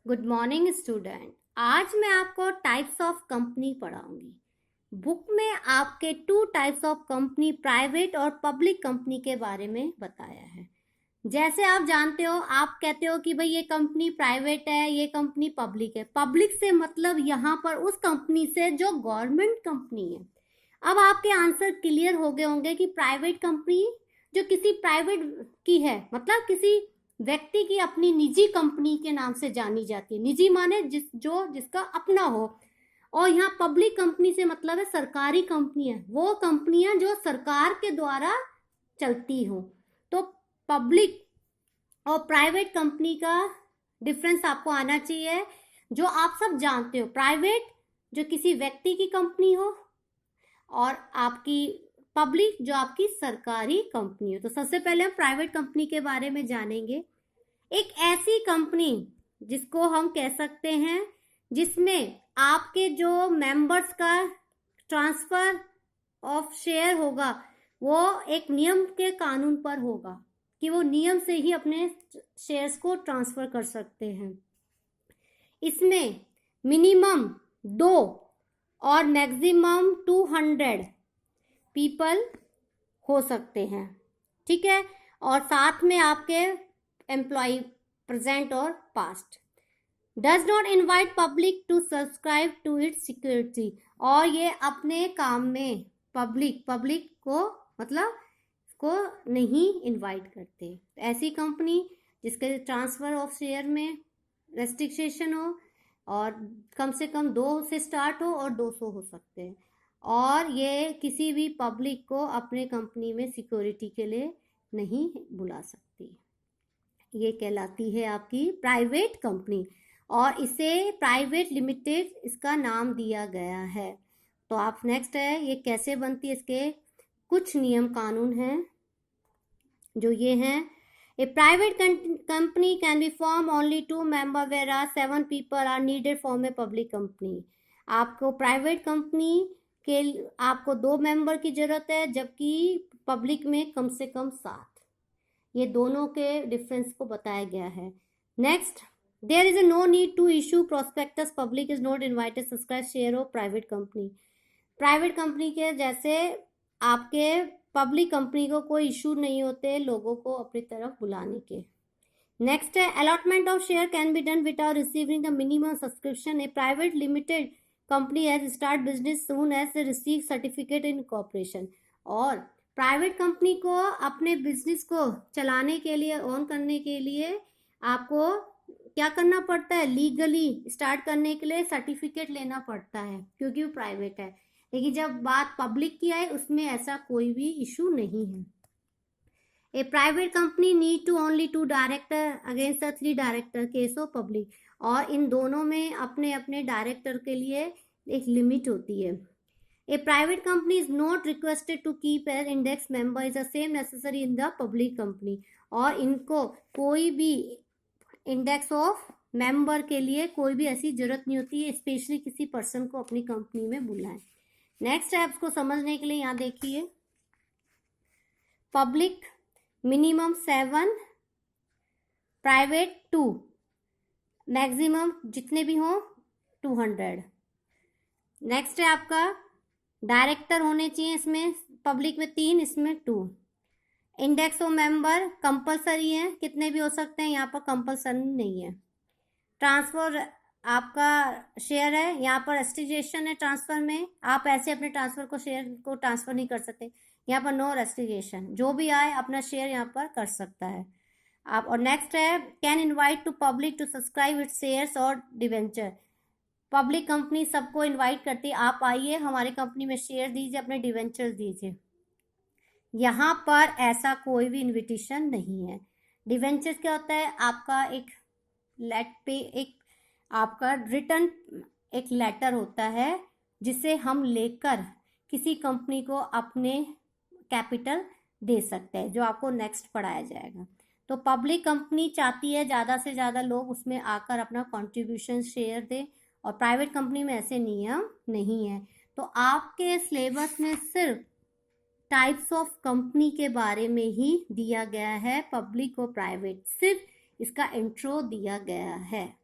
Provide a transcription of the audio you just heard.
Good morning student. आज मैं आपको टाइप्स ऑफ कंपनी पढ़ाऊंगी। बुक में आपके 2 टाइप्स ऑफ कंपनी, प्राइवेट और पब्लिक कंपनी के बारे में बताया है। जैसे आप जानते हो, आप कहते हो कि भाई ये कंपनी प्राइवेट है, ये कंपनी पब्लिक है। पब्लिक से मतलब यहाँ पर उस कंपनी से जो गवर्नमेंट कंपनी है। अब आपके आंसर क्लियर हो गए होंगे कि प्राइवेट कंपनी जो किसी प्राइवेट की है, मतलब किसी व्यक्ति की अपनी निजी कंपनी के नाम से जानी जाती है। निजी माने जिसका अपना हो। और यहाँ पब्लिक कंपनी से मतलब है सरकारी कंपनी है, वो कंपनियां जो सरकार के द्वारा चलती हो। तो पब्लिक और प्राइवेट कंपनी का डिफरेंस आपको आना चाहिए। जो आप सब जानते हो, प्राइवेट जो किसी व्यक्ति की कंपनी हो और आपकी पब्लिक जो आपकी सरकारी कंपनी हो। तो सबसे पहले हम प्राइवेट कंपनी के बारे में जानेंगे। एक ऐसी कंपनी जिसको हम कह सकते हैं जिसमें आपके जो मेंबर्स का ट्रांसफर ऑफ शेयर होगा वो एक नियम के कानून पर होगा कि वो नियम से ही अपने शेयर्स को ट्रांसफर कर सकते हैं। इसमें मिनिमम 2 और मैक्सिमम 200 पीपल हो सकते हैं, ठीक है। और साथ में आपके एम्प्लॉय प्रेजेंट और past. Does not invite public to subscribe to its security. और ये अपने काम में पब्लिक को मतलब को नहीं इनवाइट करते। ऐसी कंपनी जिसके ट्रांसफर ऑफ शेयर में रेस्ट्रिक्शन हो और कम से कम 2 से स्टार्ट हो और 200 हो सकते हैं। और ये किसी भी पब्लिक को अपने कंपनी में सिक्योरिटी के लिए नहीं बुला सकती। ये कहलाती है आपकी प्राइवेट कंपनी और इसे प्राइवेट लिमिटेड इसका नाम दिया गया है। तो आप नेक्स्ट है, ये कैसे बनती है, इसके कुछ नियम कानून हैं जो ये हैं। A private company can be form only 2 member where 7 people are needed form a public company. आपको प्राइवेट कंपनी के आपको 2 मेंबर की जरूरत है, जबकि पब्लिक में कम से कम 7। ये दोनों के डिफरेंस को बताया गया है। Next, there is no need to issue prospectus, public is not invited subscribe share of private company. Private company के जैसे आपके पब्लिक कंपनी को कोई इशू नहीं होते लोगों को अपनी तरफ बुलाने के। नेक्स्ट है, allotment of share can be done without receiving the minimum subscription. A private limited company has start business soon as a receive certificate incorporation. और प्राइवेट कंपनी को अपने बिजनेस को चलाने के लिए, ऑन करने के लिए आपको क्या करना पड़ता है, लीगली स्टार्ट करने के लिए सर्टिफिकेट लेना पड़ता है क्योंकि वो प्राइवेट है। लेकिन जब बात पब्लिक की आए उसमें ऐसा कोई भी इशू नहीं है। A private company need to only 2 director against the 3 director case of public. और इन दोनों में अपने अपने डायरेक्टर के लिए एक लिमिट होती है। A private company is not requested to keep an index member is the same necessary in the public company। और इनको कोई भी इंडेक्स ऑफ मेंबर के लिए कोई भी ऐसी जरूरत नहीं होती है, स्पेशली किसी पर्सन को अपनी कंपनी में बुलाएं। नेक्स्ट स्टेप्स को समझने के लिए यहाँ देखिए, पब्लिक मिनिमम 7, प्राइवेट 2, मैक्सिमम जितने भी हो 200। नेक्स्ट है आपका डायरेक्टर होने चाहिए, इसमें पब्लिक में 3, इसमें 2। इंडेक्स ऑफ मेंबर कंपलसरी है, कितने भी हो सकते हैं, यहाँ पर कंपलसरी नहीं है। ट्रांसफर आपका शेयर है, यहाँ पर रेस्ट्रिक्शन है ट्रांसफर में, आप ऐसे अपने ट्रांसफर को शेयर को ट्रांसफर नहीं कर सकते। यहाँ पर नो रेस्ट्रिक्शन, जो भी आए अपना शेयर यहाँ पर कर सकता है आप। और नेक्स्ट है, can invite to public to subscribe its shares और डिवेंचर। पब्लिक कंपनी सबको इनवाइट करती है, आप आइए हमारी कंपनी में शेयर दीजिए, अपने डिवेंचर दीजिए। यहाँ पर ऐसा कोई भी इनविटेशन नहीं है। डिवेंचर क्या होता है, आपका एक आपका रिटर्न एक लेटर होता है जिसे हम लेकर किसी कंपनी को अपने कैपिटल दे सकते हैं, जो आपको नेक्स्ट पढ़ाया जाएगा। तो पब्लिक कंपनी चाहती है ज़्यादा से ज़्यादा लोग उसमें आकर अपना कंट्रीब्यूशन शेयर दें, और प्राइवेट कंपनी में ऐसे नियम नहीं है। तो आपके सिलेबस में सिर्फ टाइप्स ऑफ कंपनी के बारे में ही दिया गया है, पब्लिक और प्राइवेट, सिर्फ इसका इंट्रो दिया गया है।